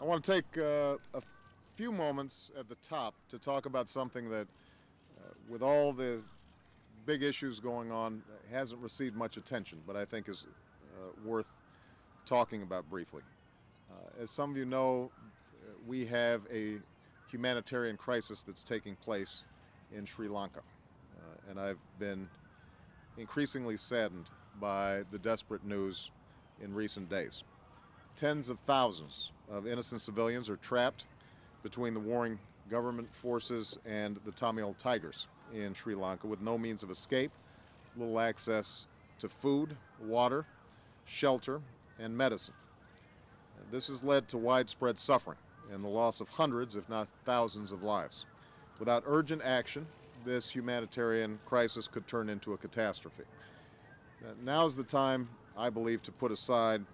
I want to take a few moments at the top to talk about something that, with all the big issues going on, hasn't received much attention, but I think is worth talking about briefly. As some of you know, we have a humanitarian crisis that's taking place in Sri Lanka, and I've been increasingly saddened by the desperate news in recent days. Tens of thousands of innocent civilians are trapped between the warring government forces and the Tamil Tigers in Sri Lanka with no means of escape, little access to food, water, shelter, and medicine. This has led to widespread suffering and the loss of hundreds, if not thousands, of lives. Without urgent action, this humanitarian crisis could turn into a catastrophe. Now's the time, I believe, to put aside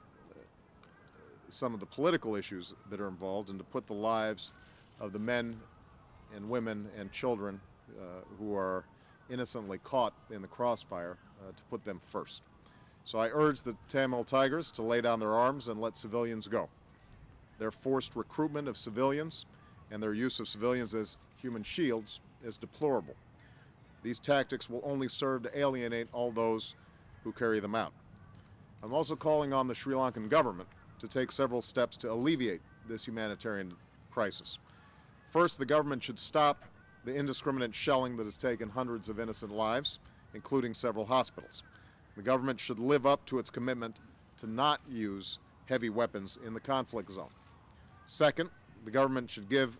some of the political issues that are involved and to put the lives of the men and women and children who are innocently caught in the crossfire, to put them first. So I urge the Tamil Tigers to lay down their arms and let civilians go. Their forced recruitment of civilians and their use of civilians as human shields is deplorable. These tactics will only serve to alienate all those who carry them out. I'm also calling on the Sri Lankan government to take several steps to alleviate this humanitarian crisis. First, the government should stop the indiscriminate shelling that has taken hundreds of innocent lives, including several hospitals. The government should live up to its commitment to not use heavy weapons in the conflict zone. Second, the government should give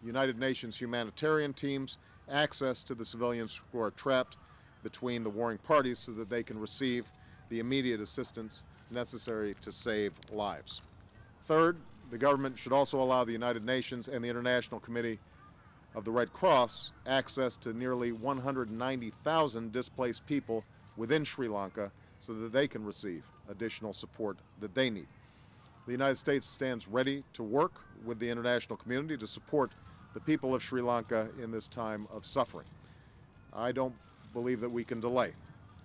United Nations humanitarian teams access to the civilians who are trapped between the warring parties so that they can receive the immediate assistance necessary to save lives. Third, the government should also allow the United Nations and the International Committee of the Red Cross access to nearly 190,000 displaced people within Sri Lanka so that they can receive additional support that they need. The United States stands ready to work with the international community to support the people of Sri Lanka in this time of suffering. I don't believe that we can delay.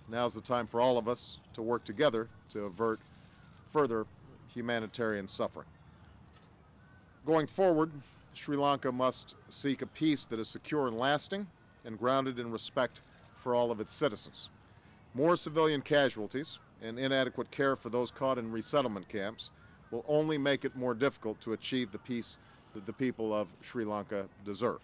Now's the time for all of us to work together to avert further humanitarian suffering. Going forward, Sri Lanka must seek a peace that is secure and lasting and grounded in respect for all of its citizens. More civilian casualties and inadequate care for those caught in resettlement camps will only make it more difficult to achieve the peace that the people of Sri Lanka deserve.